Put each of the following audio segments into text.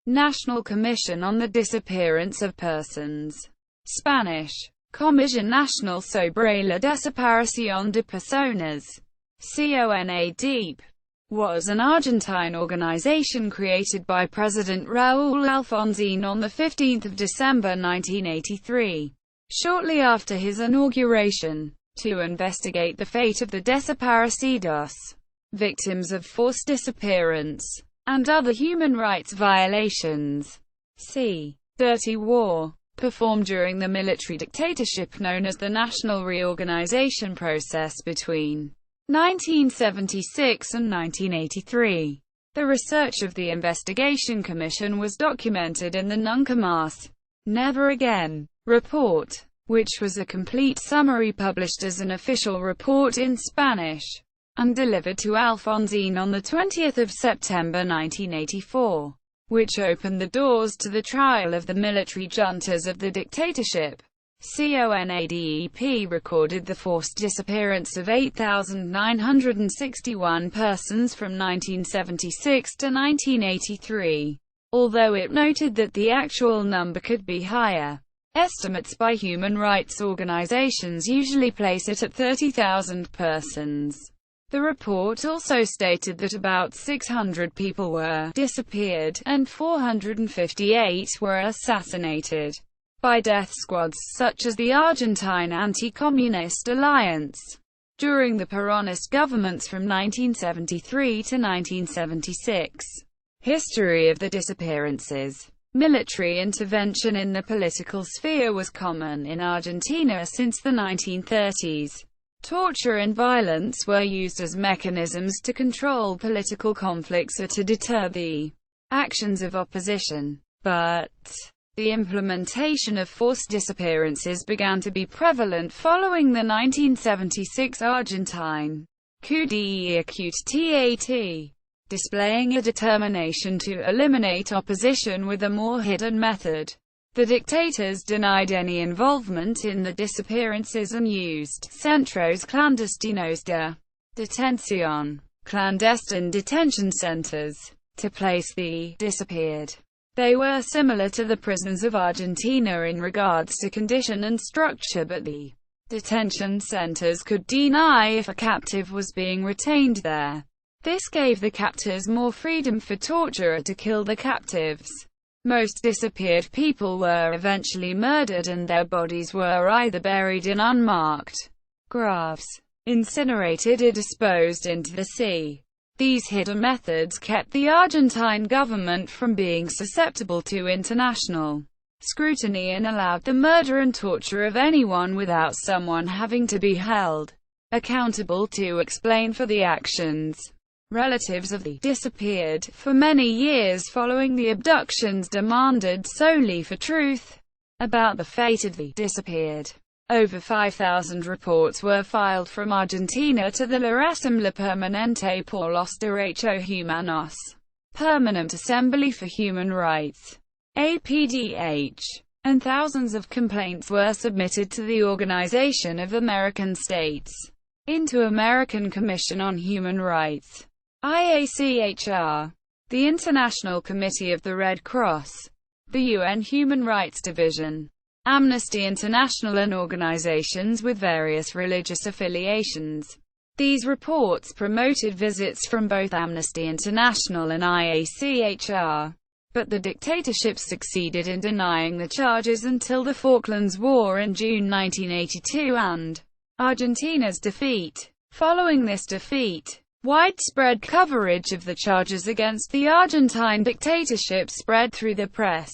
National Commission on the Disappearance of Persons. Spanish. Comisión Nacional sobre la Desaparición de Personas. CONADEP. Was an Argentine organization created by President Raúl Alfonsín on 15 December 1983, shortly after his inauguration, to investigate the fate of the desaparecidos, victims of forced disappearance, and other human rights violations. C. Dirty War, performed during the military dictatorship known as the National Reorganization Process between 1976 and 1983. The research of the investigation commission was documented in the Nunca Más, Never Again report, which was a complete summary published as an official report in Spanish, and delivered to Alfonsín on 20 September 1984, which opened the doors to the trial of the military juntas of the dictatorship. CONADEP recorded the forced disappearance of 8,961 persons from 1976 to 1983, although it noted that the actual number could be higher. Estimates by human rights organizations usually place it at 30,000 persons. The report also stated that about 600 people were disappeared, and 458 were assassinated by death squads such as the Argentine Anticommunist Alliance, during the Peronist governments from 1973 to 1976. History of the disappearances. Military intervention in the political sphere was common in Argentina since the 1930s. Torture and violence were used as mechanisms to control political conflicts or to deter the actions of opposition. But the implementation of forced disappearances began to be prevalent following the 1976 Argentine coup d'état, displaying a determination to eliminate opposition with a more hidden method. The dictators denied any involvement in the disappearances and used centros clandestinos de detención, clandestine detention centers, to place the disappeared. They were similar to the prisons of Argentina in regards to condition and structure, but the detention centers could deny if a captive was being retained there. This gave the captors more freedom for torture to kill the captives. Most disappeared people were eventually murdered and their bodies were either buried in unmarked graves, incinerated or disposed into the sea. These hidden methods kept the Argentine government from being susceptible to international scrutiny and allowed the murder and torture of anyone without someone having to be held accountable to explain for the actions. Relatives of the disappeared, for many years following the abductions, demanded solely for truth about the fate of the disappeared. Over 5,000 reports were filed from Argentina to the La Asamblea Permanente por los Derechos Humanos, Permanent Assembly for Human Rights, APDH, and thousands of complaints were submitted to the Organization of American States, Inter-American Commission on Human Rights, IACHR, the International Committee of the Red Cross, the UN Human Rights Division, Amnesty International and organizations with various religious affiliations. These reports promoted visits from both Amnesty International and IACHR, but the dictatorship succeeded in denying the charges until the Falklands War in June 1982 and Argentina's defeat. Following this defeat, widespread coverage of the charges against the Argentine dictatorship spread through the press,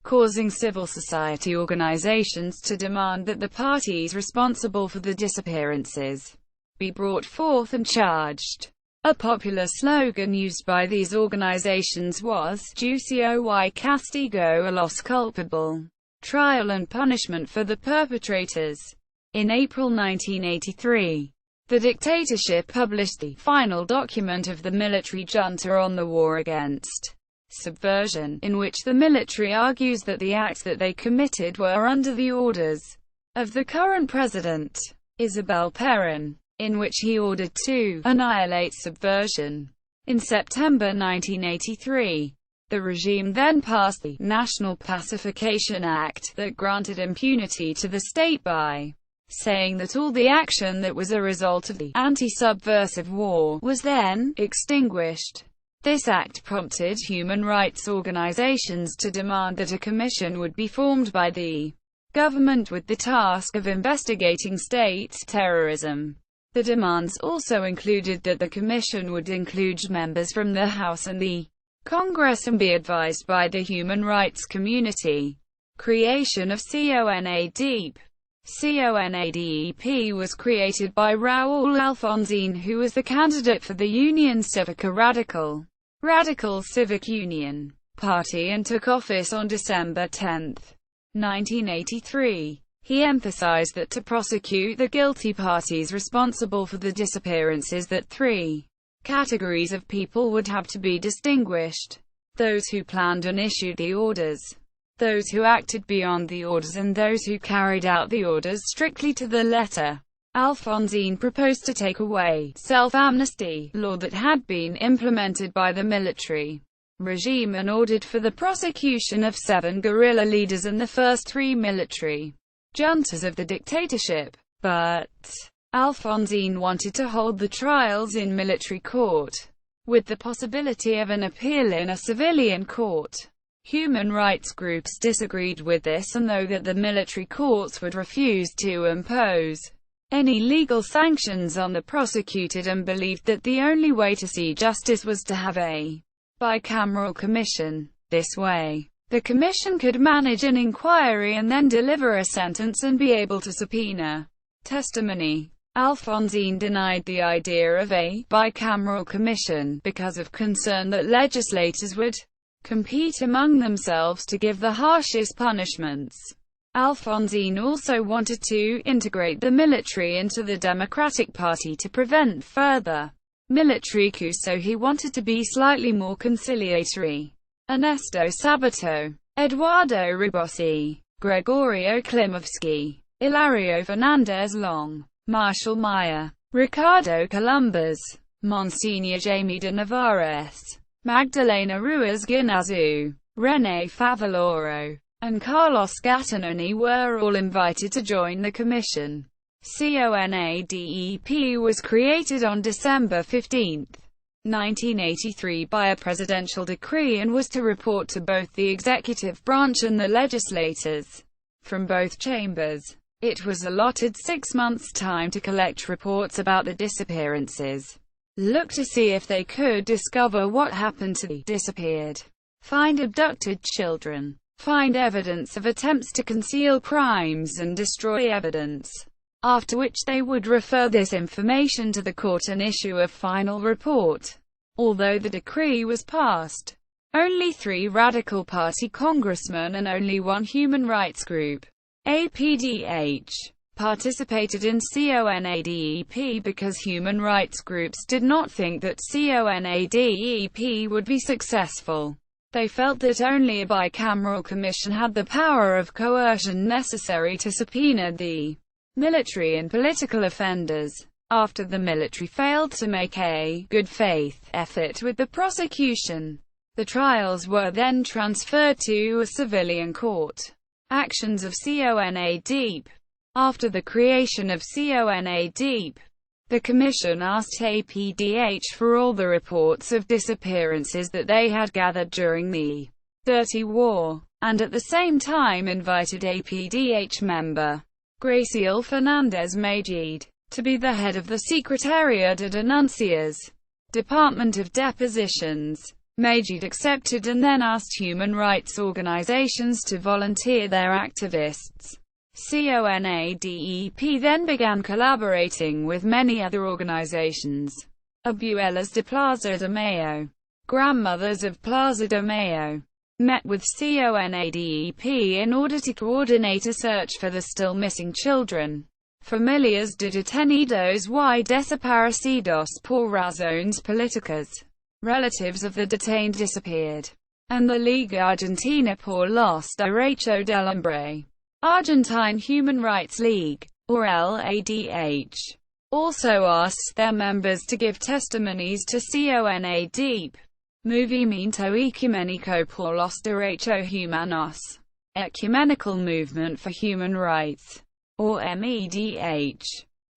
causing civil society organizations to demand that the parties responsible for the disappearances be brought forth and charged. A popular slogan used by these organizations was "Juicio y castigo a los culpables," trial and punishment for the perpetrators. In April 1983, the dictatorship published the final document of the military junta on the war against subversion, in which the military argues that the acts that they committed were under the orders of the current president, Isabel Perón, in which he ordered to annihilate subversion. In September 1983, The regime then passed the National Pacification Act that granted impunity to the state by saying that all the action that was a result of the anti-subversive war was then extinguished. This act prompted human rights organizations to demand that a commission would be formed by the government with the task of investigating state terrorism. The demands also included that the commission would include members from the House and the Congress and be advised by the human rights community. Creation of CONADEP. CONADEP was created by Raúl Alfonsín, who was the candidate for the Unión Cívica Radical Civic Union Party, and took office on December 10, 1983. He emphasized that to prosecute the guilty parties responsible for the disappearances, that three categories of people would have to be distinguished: those who planned and issued the orders, those who acted beyond the orders, and those who carried out the orders strictly to the letter. Alfonsín proposed to take away self-amnesty law that had been implemented by the military regime and ordered for the prosecution of 7 guerrilla leaders and the first 3 military juntas of the dictatorship. But Alfonsín wanted to hold the trials in military court, with the possibility of an appeal in a civilian court. Human rights groups disagreed with this and though that the military courts would refuse to impose any legal sanctions on the prosecuted, and believed that the only way to see justice was to have a bicameral commission. This way, the commission could manage an inquiry and then deliver a sentence and be able to subpoena testimony. Alfonsín denied the idea of a bicameral commission because of concern that legislators would compete among themselves to give the harshest punishments. Alfonsín also wanted to integrate the military into the Democratic Party to prevent further military coups, so he wanted to be slightly more conciliatory. Ernesto Sabato, Eduardo Ribossi, Gregorio Klimovsky, Hilario Fernández Long, Marshall Meyer, Ricardo Columbus, Monsignor Jaime de Navarez, Magdalena Ruiz Guinazu, René Favaloro, and Carlos Gattinoni were all invited to join the commission. CONADEP was created on December 15, 1983 by a presidential decree and was to report to both the executive branch and the legislators from both chambers. It was allotted 6 months' time to collect reports about the disappearances, look to see if they could discover what happened to the disappeared, find abducted children, find evidence of attempts to conceal crimes and destroy evidence, after which they would refer this information to the court and issue a final report. Although the decree was passed, only 3 Radical Party congressmen and only 1 human rights group, APDH, participated in CONADEP because human rights groups did not think that CONADEP would be successful. They felt that only a bicameral commission had the power of coercion necessary to subpoena the military and political offenders. After the military failed to make a good faith effort with the prosecution, the trials were then transferred to a civilian court. Actions of CONADEP. After the creation of CONADEP, the Commission asked APDH for all the reports of disappearances that they had gathered during the Dirty War, and at the same time invited APDH member Graciela Fernández Majid to be the head of the Secretaría de Denuncias, Department of Depositions. Majid accepted and then asked human rights organizations to volunteer their activists. CONADEP then began collaborating with many other organizations. Abuelas de Plaza de Mayo, Grandmothers of Plaza de Mayo, met with CONADEP in order to coordinate a search for the still missing children. Familias de detenidos y desaparecidos por razones políticas, relatives of the detained disappeared, and the Liga Argentina por los Derechos del Hombre, Argentine Human Rights League, or LADH, also asked their members to give testimonies to CONADEP. Movimiento Ecumenico por los Derechos Humanos, Ecumenical Movement for Human Rights, or MEDH,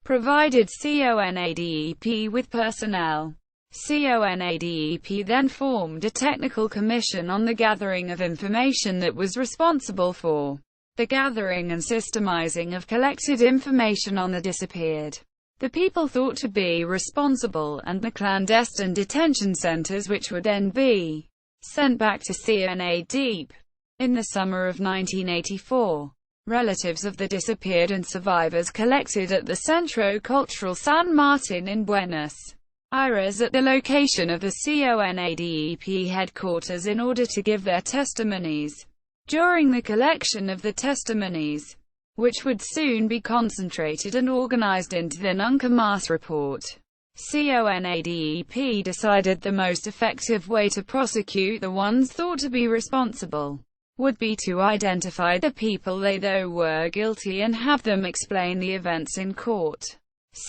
provided CONADEP with personnel. CONADEP then formed a technical commission on the gathering of information that was responsible for the gathering and systemizing of collected information on the disappeared, the people thought to be responsible, and the clandestine detention centers which would then be sent back to CONADEP. In the summer of 1984, relatives of the disappeared and survivors collected at the Centro Cultural San Martin in Buenos Aires at the location of the CONADEP headquarters in order to give their testimonies. During the collection of the testimonies, which would soon be concentrated and organized into the Nunca Más report, CONADEP decided the most effective way to prosecute the ones thought to be responsible would be to identify the people they thought were guilty and have them explain the events in court.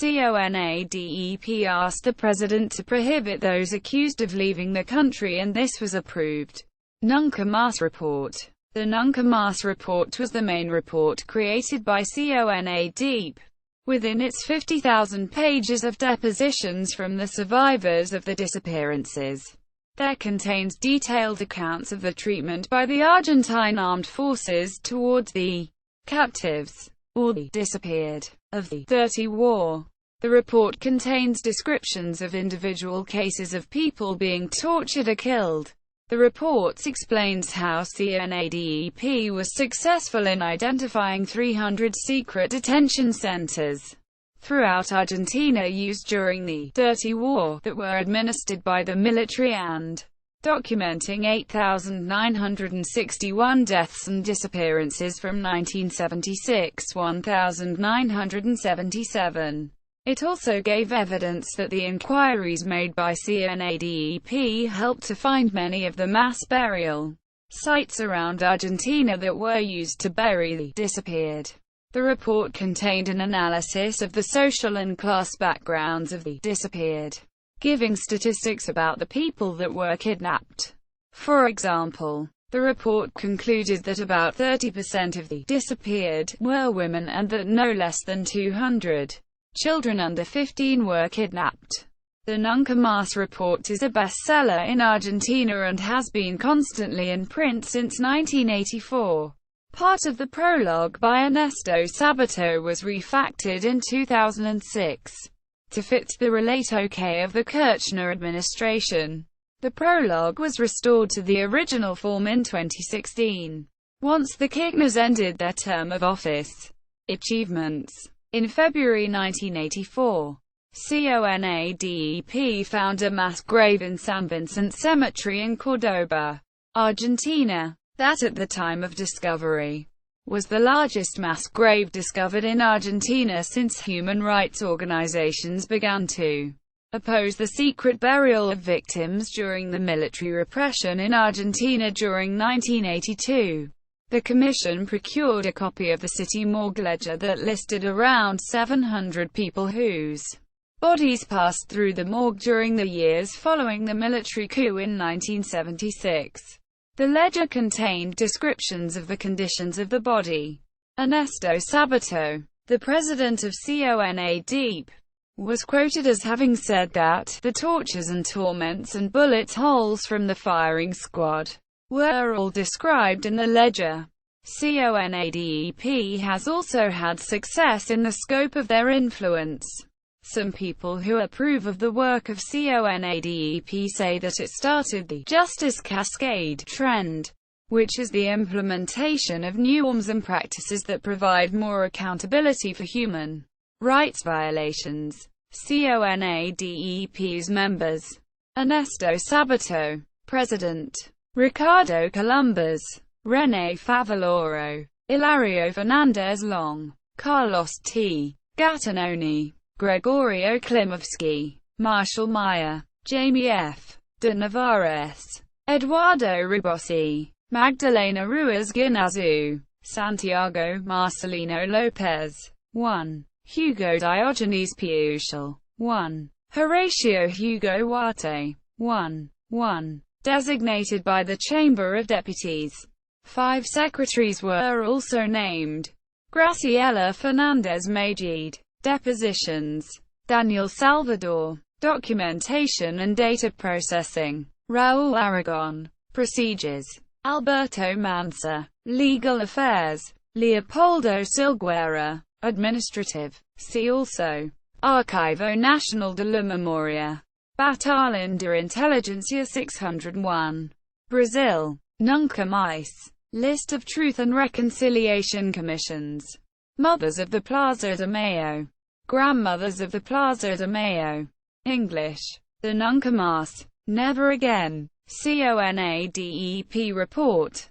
CONADEP asked the president to prohibit those accused of leaving the country, and this was approved. Nunca Más report. The Nunca Más report was the main report created by CONADEP. Within its 50,000 pages of depositions from the survivors of the disappearances, there contains detailed accounts of the treatment by the Argentine armed forces towards the captives, or the disappeared, of the Dirty War. The report contains descriptions of individual cases of people being tortured or killed. The report explains how CONADEP was successful in identifying 300 secret detention centers throughout Argentina used during the Dirty War that were administered by the military, and documenting 8,961 deaths and disappearances from 1976 to 1,977. It also gave evidence that the inquiries made by CONADEP helped to find many of the mass burial sites around Argentina that were used to bury the disappeared. The report contained an analysis of the social and class backgrounds of the disappeared, giving statistics about the people that were kidnapped. For example, the report concluded that about 30% of the disappeared were women, and that no less than 200 children under 15 were kidnapped. The Nunca Más report is a bestseller in Argentina and has been constantly in print since 1984. Part of the prologue by Ernesto Sabato was refactored in 2006 to fit the relatoque of the Kirchner administration. The prologue was restored to the original form in 2016, once the Kirchners ended their term of office. Achievements. In February 1984, CONADEP found a mass grave in San Vicente Cemetery in Córdoba, Argentina, that at the time of discovery was the largest mass grave discovered in Argentina since human rights organizations began to oppose the secret burial of victims during the military repression in Argentina during 1982. The commission procured a copy of the city morgue ledger that listed around 700 people whose bodies passed through the morgue during the years following the military coup in 1976. The ledger contained descriptions of the conditions of the body. Ernesto Sabato, the president of CONADEP, was quoted as having said that the tortures and torments and bullet holes from the firing squad were all described in the ledger. CONADEP has also had success in the scope of their influence. Some people who approve of the work of CONADEP say that it started the justice cascade trend, which is the implementation of new norms and practices that provide more accountability for human rights violations. CONADEP's members: Ernesto Sabato, President; Ricardo Columbus, René Favaloro, Hilario Fernandez Long, Carlos T. Gattinoni, Gregorio Klimovsky, Marshall Meyer, Jamie F. de Navarez, Eduardo Ribossi, Magdalena Ruiz Guinazu, Santiago Marcelino Lopez, 1. Hugo Diogenes Piuchel, 1. Horacio Hugo Huarte, 1. designated by the Chamber of Deputies. 5 secretaries were also named. Graciela Fernandez Majid. Depositions. Daniel Salvador. Documentation and data processing. Raúl Aragon. Procedures. Alberto Mansa. Legal affairs. Leopoldo Silguera. Administrative. See also. Archivo Nacional de la Memoria. Batalhão de Inteligência 601. Brazil. Nunca Más. List of Truth and Reconciliation Commissions. Mothers of the Plaza de Mayo. Grandmothers of the Plaza de Mayo. English. The Nunca Más. Never Again. CONADEP report.